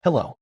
Hello.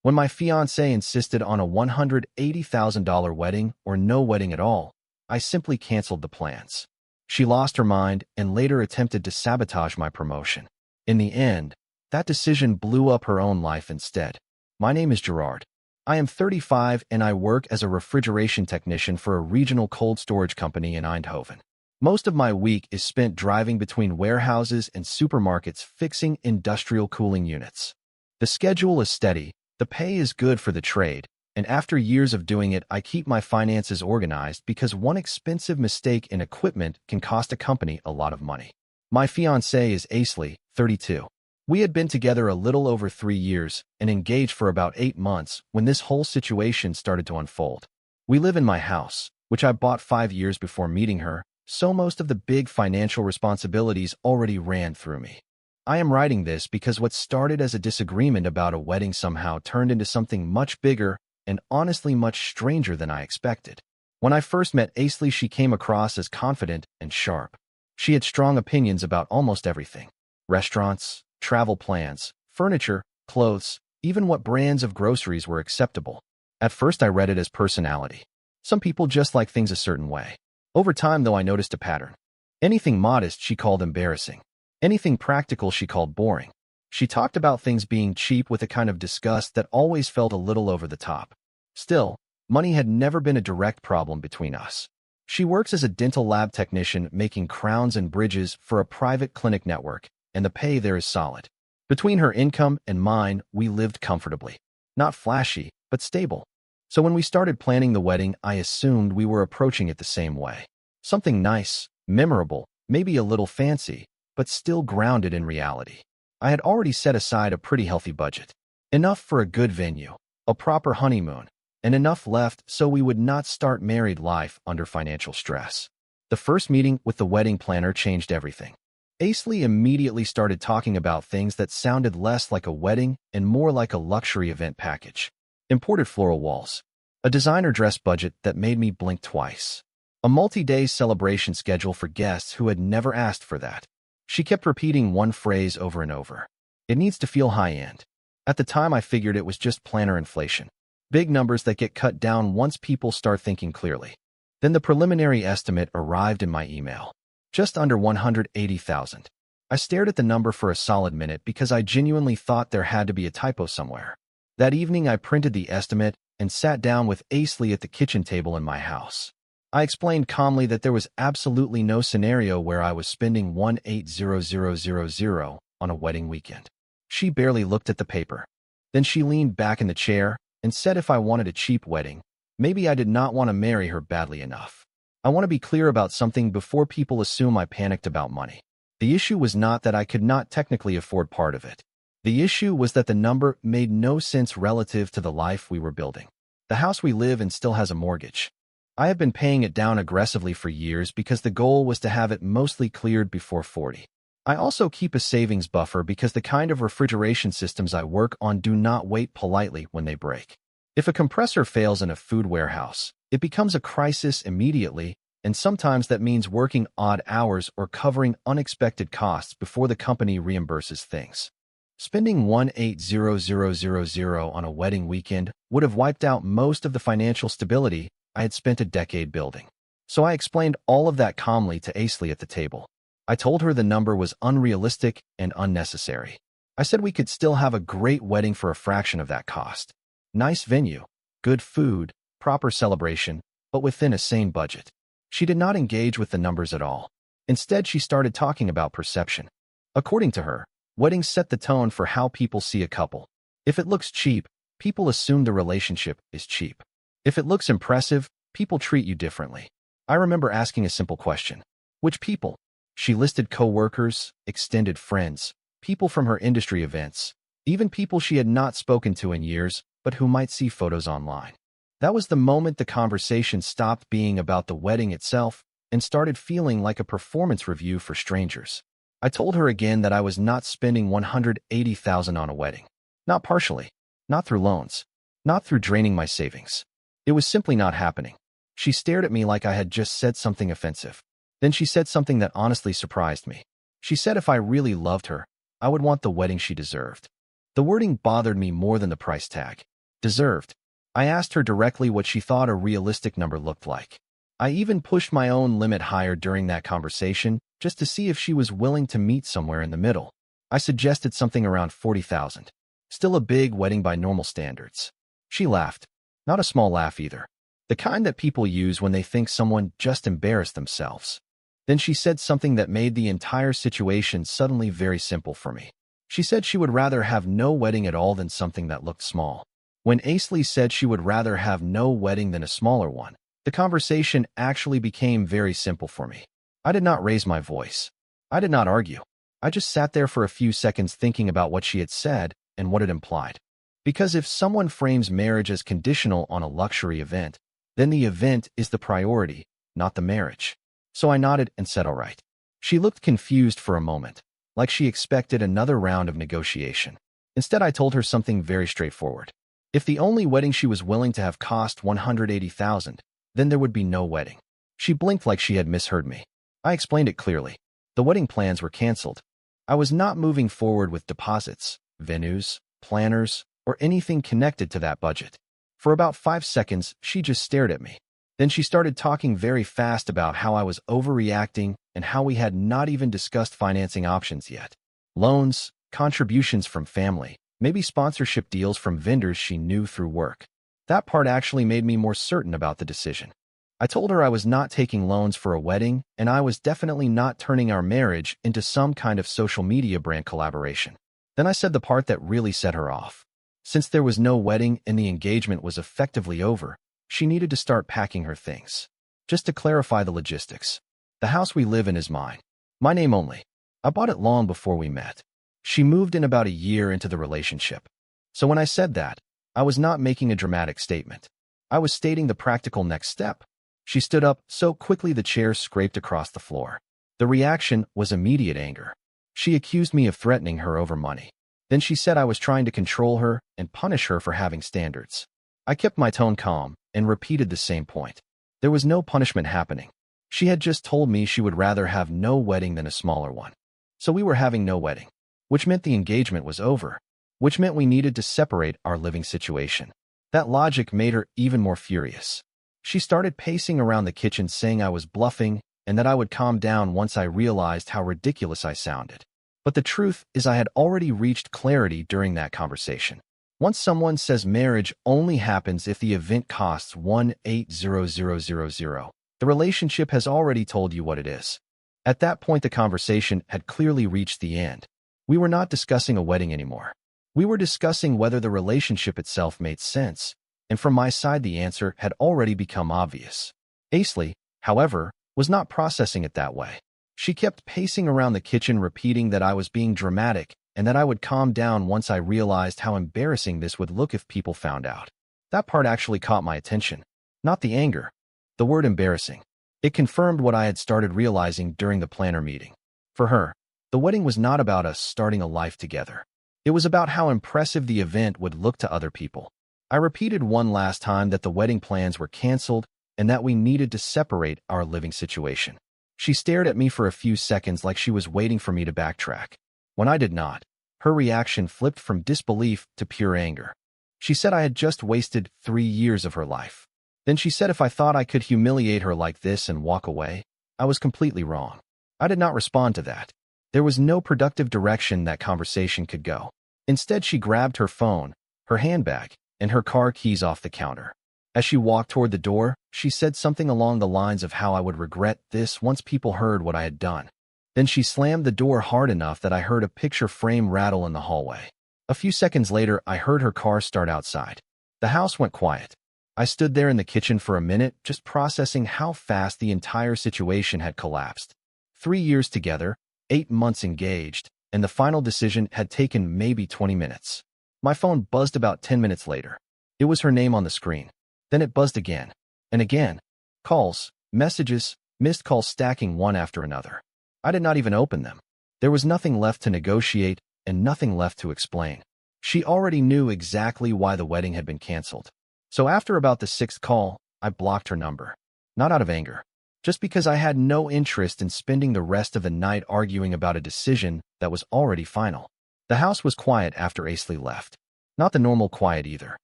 When my fiancé insisted on a $180,000 wedding or no wedding at all, I simply canceled the plans. She lost her mind and later attempted to sabotage my promotion. In the end, that decision blew up her own life instead. My name is Gerard. I am 35 and I work as a refrigeration technician for a regional cold storage company in Eindhoven. Most of my week is spent driving between warehouses and supermarkets fixing industrial cooling units. The schedule is steady, the pay is good for the trade, and after years of doing it, I keep my finances organized because one expensive mistake in equipment can cost a company a lot of money. My fiancé is Qley, 32. We had been together a little over 3 years and engaged for about 8 months when this whole situation started to unfold. We live in my house, which I bought 5 years before meeting her, so most of the big financial responsibilities already ran through me. I am writing this because what started as a disagreement about a wedding somehow turned into something much bigger and honestly much stranger than I expected. When I first met Qley, she came across as confident and sharp. She had strong opinions about almost everything: restaurants, travel plans, furniture, clothes, even what brands of groceries were acceptable. At first I read it as personality. Some people just like things a certain way. Over time, though, I noticed a pattern. Anything modest she called embarrassing. Anything practical she called boring. She talked about things being cheap with a kind of disgust that always felt a little over the top. Still, money had never been a direct problem between us. She works as a dental lab technician making crowns and bridges for a private clinic network, and the pay there is solid. Between her income and mine, we lived comfortably. Not flashy, but stable. So when we started planning the wedding, I assumed we were approaching it the same way. Something nice, memorable, maybe a little fancy, but still grounded in reality. I had already set aside a pretty healthy budget. Enough for a good venue, a proper honeymoon, and enough left so we would not start married life under financial stress. The first meeting with the wedding planner changed everything. Qley immediately started talking about things that sounded less like a wedding and more like a luxury event package. Imported floral walls. A designer dress budget that made me blink twice. A multi-day celebration schedule for guests who had never asked for that. She kept repeating one phrase over and over. It needs to feel high-end. At the time, I figured it was just planner inflation. Big numbers that get cut down once people start thinking clearly. Then the preliminary estimate arrived in my email. Just under $180,000. I stared at the number for a solid minute because I genuinely thought there had to be a typo somewhere. That evening, I printed the estimate and sat down with Qley at the kitchen table in my house. I explained calmly that there was absolutely no scenario where I was spending $180,000 on a wedding weekend. She barely looked at the paper. Then she leaned back in the chair and said if I wanted a cheap wedding, maybe I did not want to marry her badly enough. I want to be clear about something before people assume I panicked about money. The issue was not that I could not technically afford part of it. The issue was that the number made no sense relative to the life we were building. The house we live in still has a mortgage. I have been paying it down aggressively for years because the goal was to have it mostly cleared before 40. I also keep a savings buffer because the kind of refrigeration systems I work on do not wait politely when they break. If a compressor fails in a food warehouse, it becomes a crisis immediately, and sometimes that means working odd hours or covering unexpected costs before the company reimburses things. Spending $180,000 on a wedding weekend would have wiped out most of the financial stability I had spent a decade building. So I explained all of that calmly to Qley at the table. I told her the number was unrealistic and unnecessary. I said we could still have a great wedding for a fraction of that cost. Nice venue, good food, proper celebration, but within a sane budget. She did not engage with the numbers at all. Instead, she started talking about perception. According to her, weddings set the tone for how people see a couple. If it looks cheap, people assume the relationship is cheap. If it looks impressive, people treat you differently. I remember asking a simple question. Which people? She listed co-workers, extended friends, people from her industry events, even people she had not spoken to in years, but who might see photos online. That was the moment the conversation stopped being about the wedding itself and started feeling like a performance review for strangers. I told her again that I was not spending $180,000 on a wedding. Not partially. Not through loans. Not through draining my savings. It was simply not happening. She stared at me like I had just said something offensive. Then she said something that honestly surprised me. She said if I really loved her, I would want the wedding she deserved. The wording bothered me more than the price tag. Deserved. I asked her directly what she thought a realistic number looked like. I even pushed my own limit higher during that conversation just to see if she was willing to meet somewhere in the middle. I suggested something around 40,000. Still a big wedding by normal standards. She laughed. Not a small laugh either. The kind that people use when they think someone just embarrassed themselves. Then she said something that made the entire situation suddenly very simple for me. She said she would rather have no wedding at all than something that looked small. When Qley said she would rather have no wedding than a smaller one, the conversation actually became very simple for me. I did not raise my voice. I did not argue. I just sat there for a few seconds thinking about what she had said and what it implied. Because if someone frames marriage as conditional on a luxury event, then the event is the priority, not the marriage. So I nodded and said all right. She looked confused for a moment, like she expected another round of negotiation. Instead, I told her something very straightforward. If the only wedding she was willing to have cost $180,000, then there would be no wedding. She blinked like she had misheard me. I explained it clearly. The wedding plans were canceled. I was not moving forward with deposits, venues, planners, or anything connected to that budget. For about 5 seconds, she just stared at me. Then she started talking very fast about how I was overreacting and how we had not even discussed financing options yet. Loans, contributions from family, maybe sponsorship deals from vendors she knew through work. That part actually made me more certain about the decision. I told her I was not taking loans for a wedding, and I was definitely not turning our marriage into some kind of social media brand collaboration. Then I said the part that really set her off. Since there was no wedding and the engagement was effectively over, she needed to start packing her things. Just to clarify the logistics, the house we live in is mine. My name only. I bought it long before we met. She moved in about a year into the relationship. So when I said that, I was not making a dramatic statement. I was stating the practical next step. She stood up so quickly the chair scraped across the floor. The reaction was immediate anger. She accused me of threatening her over money. Then she said I was trying to control her and punish her for having standards. I kept my tone calm and repeated the same point. There was no punishment happening. She had just told me she would rather have no wedding than a smaller one. So we were having no wedding, which meant the engagement was over, which meant we needed to separate our living situation. That logic made her even more furious. She started pacing around the kitchen saying I was bluffing and that I would calm down once I realized how ridiculous I sounded. But the truth is I had already reached clarity during that conversation. Once someone says marriage only happens if the event costs $180,000, the relationship has already told you what it is. At that point, the conversation had clearly reached the end. We were not discussing a wedding anymore. We were discussing whether the relationship itself made sense, and from my side the answer had already become obvious. Qley, however, was not processing it that way. She kept pacing around the kitchen repeating that I was being dramatic and that I would calm down once I realized how embarrassing this would look if people found out. That part actually caught my attention. Not the anger. The word embarrassing. It confirmed what I had started realizing during the planner meeting. For her, the wedding was not about us starting a life together. It was about how impressive the event would look to other people. I repeated one last time that the wedding plans were canceled and that we needed to separate our living situation. She stared at me for a few seconds like she was waiting for me to backtrack. When I did not, her reaction flipped from disbelief to pure anger. She said I had just wasted 3 years of her life. Then she said if I thought I could humiliate her like this and walk away, I was completely wrong. I did not respond to that. There was no productive direction that conversation could go. Instead, she grabbed her phone, her handbag, and her car keys off the counter. As she walked toward the door, she said something along the lines of how I would regret this once people heard what I had done. Then she slammed the door hard enough that I heard a picture frame rattle in the hallway. A few seconds later, I heard her car start outside. The house went quiet. I stood there in the kitchen for a minute, just processing how fast the entire situation had collapsed. 3 years together, 8 months engaged, and the final decision had taken maybe 20 minutes. My phone buzzed about 10 minutes later. It was her name on the screen. Then it buzzed again, and again. Calls, messages, missed calls stacking one after another. I did not even open them. There was nothing left to negotiate and nothing left to explain. She already knew exactly why the wedding had been canceled. So after about the 6th call, I blocked her number. Not out of anger. Just because I had no interest in spending the rest of the night arguing about a decision that was already final. The house was quiet after Aisley left. Not the normal quiet either.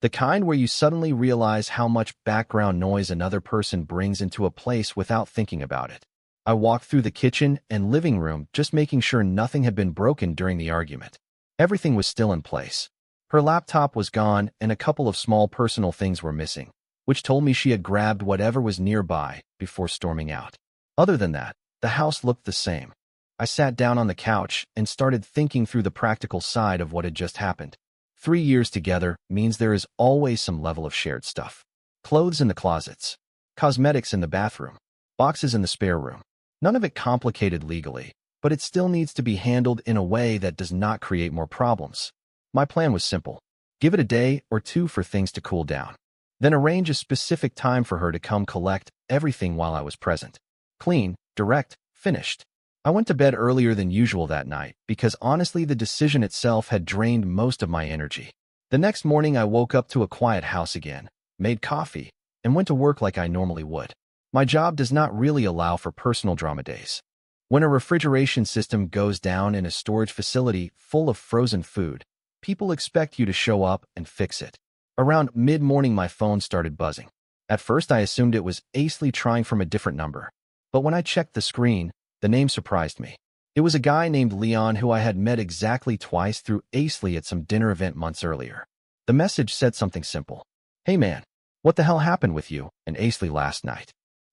The kind where you suddenly realize how much background noise another person brings into a place without thinking about it. I walked through the kitchen and living room, just making sure nothing had been broken during the argument. Everything was still in place. Her laptop was gone and a couple of small personal things were missing, which told me she had grabbed whatever was nearby before storming out. Other than that, the house looked the same. I sat down on the couch and started thinking through the practical side of what had just happened. 3 years together means there is always some level of shared stuff. Clothes in the closets, cosmetics in the bathroom, boxes in the spare room. None of it complicated legally, but it still needs to be handled in a way that does not create more problems. My plan was simple. Give it a day or two for things to cool down. Then arrange a specific time for her to come collect everything while I was present. Clean, direct, finished. I went to bed earlier than usual that night because honestly the decision itself had drained most of my energy. The next morning I woke up to a quiet house again, made coffee, and went to work like I normally would. My job does not really allow for personal drama days. When a refrigeration system goes down in a storage facility full of frozen food, people expect you to show up and fix it. Around mid-morning my phone started buzzing. At first I assumed it was Aisley trying from a different number, but when I checked the screen, the name surprised me. It was a guy named Leon who I had met exactly twice through Aisley at some dinner event months earlier. The message said something simple. "Hey man, what the hell happened with you and Aisley last night?"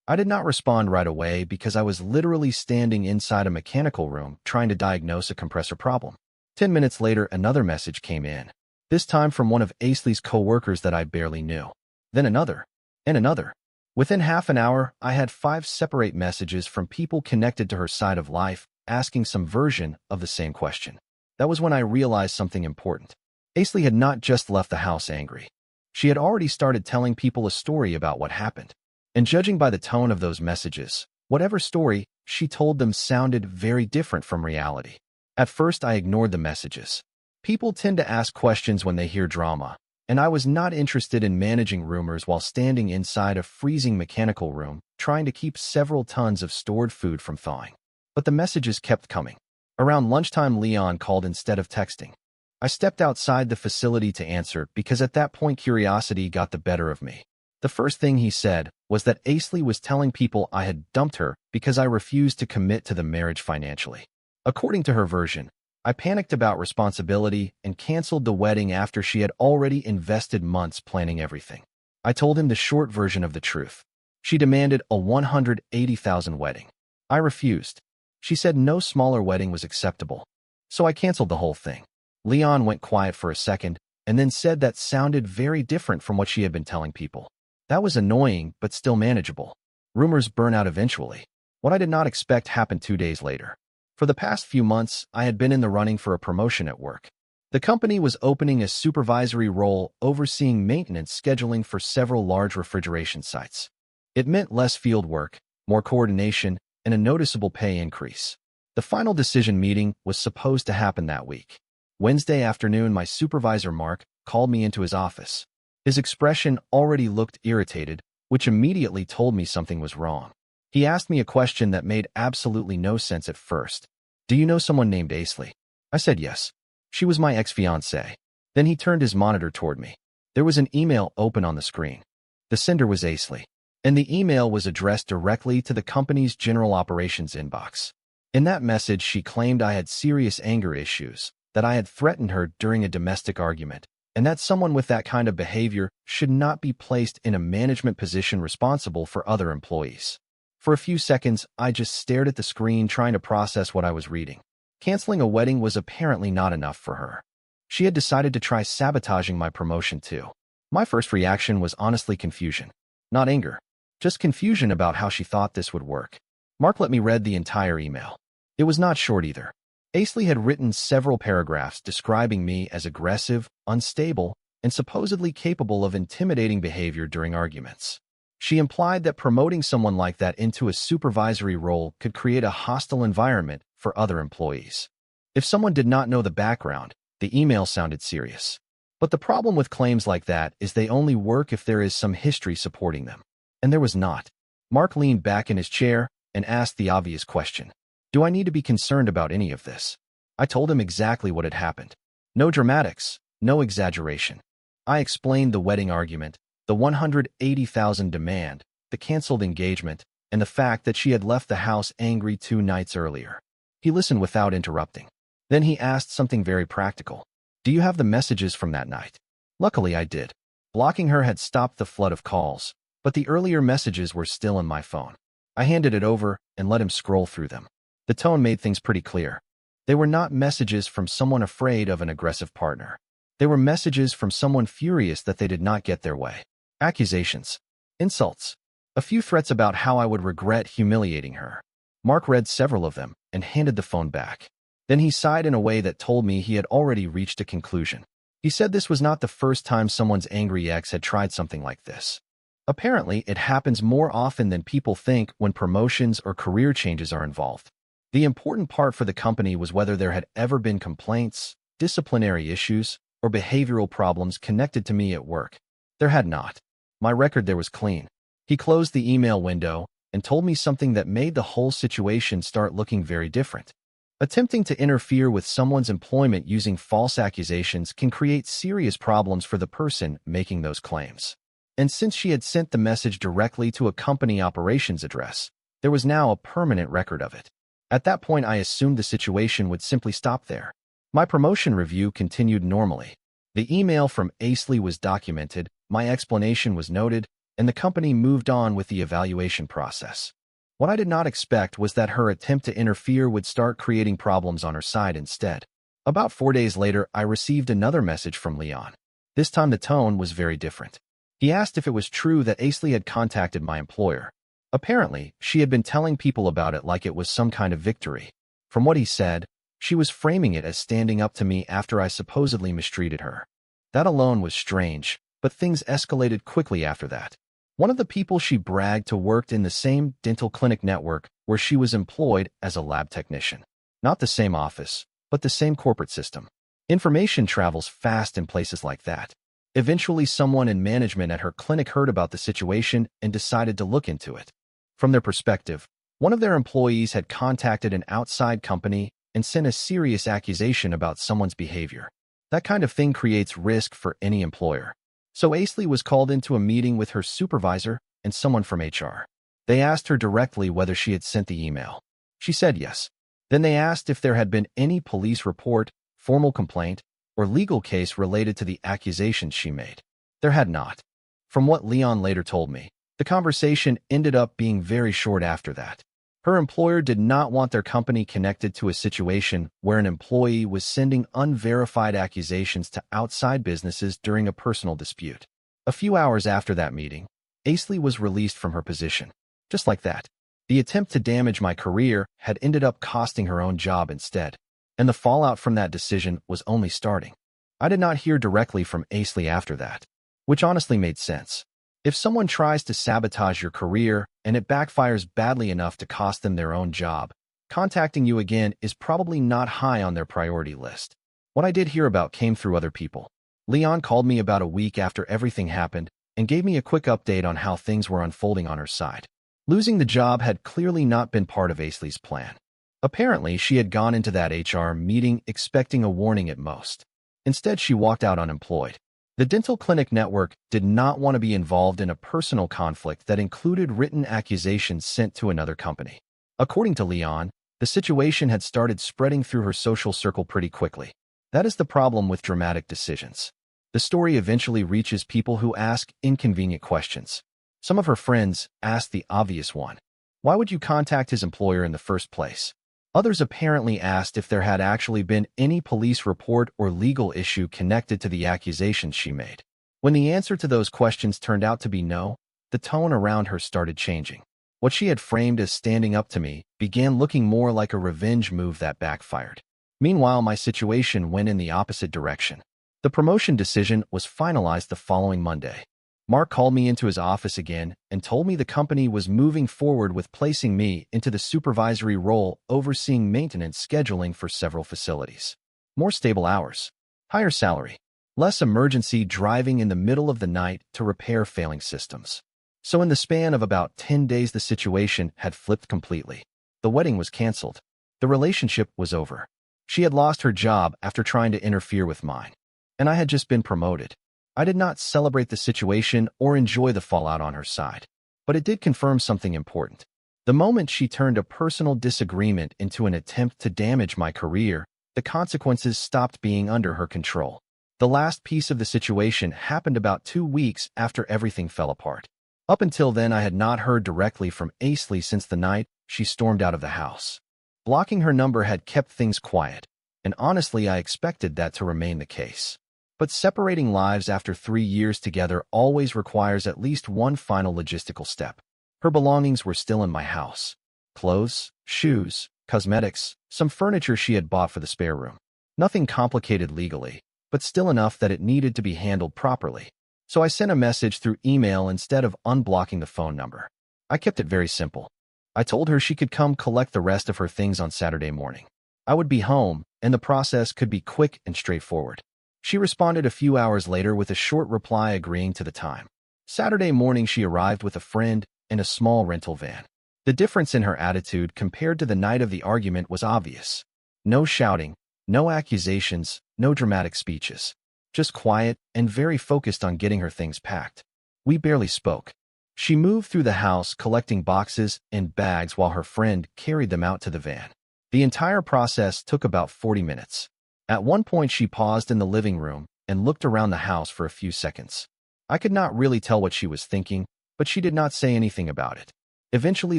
I did not respond right away because I was literally standing inside a mechanical room trying to diagnose a compressor problem. 10 minutes later, another message came in, this time from one of Aisley's co-workers that I barely knew. Then another, and another. Within half an hour, I had 5 separate messages from people connected to her side of life, asking some version of the same question. That was when I realized something important. Aisley had not just left the house angry. She had already started telling people a story about what happened. And judging by the tone of those messages, whatever story she told them sounded very different from reality. At first, I ignored the messages. People tend to ask questions when they hear drama, and I was not interested in managing rumors while standing inside a freezing mechanical room, trying to keep several tons of stored food from thawing. But the messages kept coming. Around lunchtime, Leon called instead of texting. I stepped outside the facility to answer because at that point curiosity got the better of me. The first thing he said was that Aisley was telling people I had dumped her because I refused to commit to the marriage financially. According to her version, I panicked about responsibility and canceled the wedding after she had already invested months planning everything. I told him the short version of the truth. She demanded a $180,000 wedding. I refused. She said no smaller wedding was acceptable. So I canceled the whole thing. Leon went quiet for a second and then said that sounded very different from what she had been telling people. That was annoying, but still manageable. Rumors burn out eventually. What I did not expect happened 2 days later. For the past few months, I had been in the running for a promotion at work. The company was opening a supervisory role overseeing maintenance scheduling for several large refrigeration sites. It meant less field work, more coordination, and a noticeable pay increase. The final decision meeting was supposed to happen that week. Wednesday afternoon, my supervisor, Mark, called me into his office. His expression already looked irritated, which immediately told me something was wrong. He asked me a question that made absolutely no sense at first. "Do you know someone named Aisley?" I said yes. She was my ex-fiancée. Then he turned his monitor toward me. There was an email open on the screen. The sender was Aisley, and the email was addressed directly to the company's general operations inbox. In that message, she claimed I had serious anger issues, that I had threatened her during a domestic argument, and that someone with that kind of behavior should not be placed in a management position responsible for other employees. For a few seconds, I just stared at the screen trying to process what I was reading. Canceling a wedding was apparently not enough for her. She had decided to try sabotaging my promotion too. My first reaction was honestly confusion. Not anger. Just confusion about how she thought this would work. Mark let me read the entire email. It was not short either. Aisley had written several paragraphs describing me as aggressive, unstable, and supposedly capable of intimidating behavior during arguments. She implied that promoting someone like that into a supervisory role could create a hostile environment for other employees. If someone did not know the background, the email sounded serious. But the problem with claims like that is they only work if there is some history supporting them. And there was not. Mark leaned back in his chair and asked the obvious question. Do I need to be concerned about any of this? I told him exactly what had happened. No dramatics, no exaggeration. I explained the wedding argument, the $180,000 demand, the canceled engagement, and the fact that she had left the house angry 2 nights earlier. He listened without interrupting. Then he asked something very practical. Do you have the messages from that night? Luckily, I did. Blocking her had stopped the flood of calls, but the earlier messages were still in my phone. I handed it over and let him scroll through them. The tone made things pretty clear. They were not messages from someone afraid of an aggressive partner. They were messages from someone furious that they did not get their way. Accusations. Insults. A few threats about how I would regret humiliating her. Mark read several of them and handed the phone back. Then he sighed in a way that told me he had already reached a conclusion. He said this was not the first time someone's angry ex had tried something like this. Apparently, it happens more often than people think when promotions or career changes are involved. The important part for the company was whether there had ever been complaints, disciplinary issues, or behavioral problems connected to me at work. There had not. My record there was clean. He closed the email window and told me something that made the whole situation start looking very different. Attempting to interfere with someone's employment using false accusations can create serious problems for the person making those claims. And since she had sent the message directly to a company operations address, there was now a permanent record of it. At that point, I assumed the situation would simply stop there. My promotion review continued normally. The email from Qley was documented, my explanation was noted, and the company moved on with the evaluation process. What I did not expect was that her attempt to interfere would start creating problems on her side instead. About 4 days later, I received another message from Leon. This time the tone was very different. He asked if it was true that Qley had contacted my employer. Apparently, she had been telling people about it like it was some kind of victory. From what he said, she was framing it as standing up to me after I supposedly mistreated her. That alone was strange, but things escalated quickly after that. One of the people she bragged to worked in the same dental clinic network where she was employed as a lab technician. Not the same office, but the same corporate system. Information travels fast in places like that. Eventually, someone in management at her clinic heard about the situation and decided to look into it. From their perspective, one of their employees had contacted an outside company and sent a serious accusation about someone's behavior. That kind of thing creates risk for any employer. So Qley was called into a meeting with her supervisor and someone from HR. They asked her directly whether she had sent the email. She said yes. Then they asked if there had been any police report, formal complaint, or legal case related to the accusations she made. There had not. From what Leon later told me, the conversation ended up being very short after that. Her employer did not want their company connected to a situation where an employee was sending unverified accusations to outside businesses during a personal dispute. A few hours after that meeting, Qley was released from her position. Just like that. The attempt to damage my career had ended up costing her own job instead, and the fallout from that decision was only starting. I did not hear directly from Qley after that, which honestly made sense. If someone tries to sabotage your career and it backfires badly enough to cost them their own job, contacting you again is probably not high on their priority list. What I did hear about came through other people. Leon called me about a week after everything happened and gave me a quick update on how things were unfolding on her side. Losing the job had clearly not been part of Qley's plan. Apparently, she had gone into that HR meeting expecting a warning at most. Instead, she walked out unemployed. The dental clinic network did not want to be involved in a personal conflict that included written accusations sent to another company. According to Leon, the situation had started spreading through her social circle pretty quickly. That is the problem with dramatic decisions. The story eventually reaches people who ask inconvenient questions. Some of her friends asked the obvious one. Why would you contact his employer in the first place? Others apparently asked if there had actually been any police report or legal issue connected to the accusations she made. When the answer to those questions turned out to be no, the tone around her started changing. What she had framed as standing up to me began looking more like a revenge move that backfired. Meanwhile, my situation went in the opposite direction. The promotion decision was finalized the following Monday. Mark called me into his office again and told me the company was moving forward with placing me into the supervisory role overseeing maintenance scheduling for several facilities. More stable hours, higher salary, less emergency driving in the middle of the night to repair failing systems. So in the span of about 10 days, the situation had flipped completely. The wedding was canceled. The relationship was over. She had lost her job after trying to interfere with mine, and I had just been promoted. I did not celebrate the situation or enjoy the fallout on her side, but it did confirm something important. The moment she turned a personal disagreement into an attempt to damage my career, the consequences stopped being under her control. The last piece of the situation happened about 2 weeks after everything fell apart. Up until then, I had not heard directly from Qley since the night she stormed out of the house. Blocking her number had kept things quiet, and honestly, I expected that to remain the case. But separating lives after 3 years together always requires at least one final logistical step. Her belongings were still in my house. Clothes, shoes, cosmetics, some furniture she had bought for the spare room. Nothing complicated legally, but still enough that it needed to be handled properly. So I sent a message through email instead of unblocking the phone number. I kept it very simple. I told her she could come collect the rest of her things on Saturday morning. I would be home, and the process could be quick and straightforward. She responded a few hours later with a short reply agreeing to the time. Saturday morning she arrived with a friend in a small rental van. The difference in her attitude compared to the night of the argument was obvious. No shouting, no accusations, no dramatic speeches. Just quiet and very focused on getting her things packed. We barely spoke. She moved through the house collecting boxes and bags while her friend carried them out to the van. The entire process took about 40 minutes. At one point she paused in the living room and looked around the house for a few seconds. I could not really tell what she was thinking, but she did not say anything about it. Eventually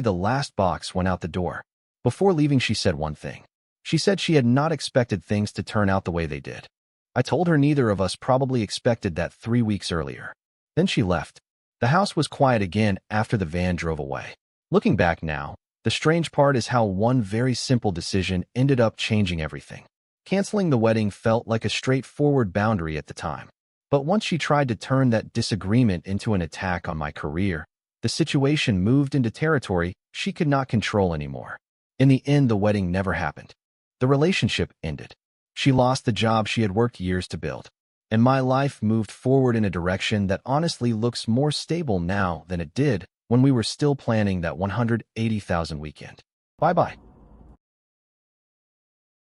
the last box went out the door. Before leaving she said one thing. She said she had not expected things to turn out the way they did. I told her neither of us probably expected that 3 weeks earlier. Then she left. The house was quiet again after the van drove away. Looking back now, the strange part is how one very simple decision ended up changing everything. Canceling the wedding felt like a straightforward boundary at the time. But once she tried to turn that disagreement into an attack on my career, the situation moved into territory she could not control anymore. In the end, the wedding never happened. The relationship ended. She lost the job she had worked years to build. And my life moved forward in a direction that honestly looks more stable now than it did when we were still planning that $180,000 weekend. Bye-bye.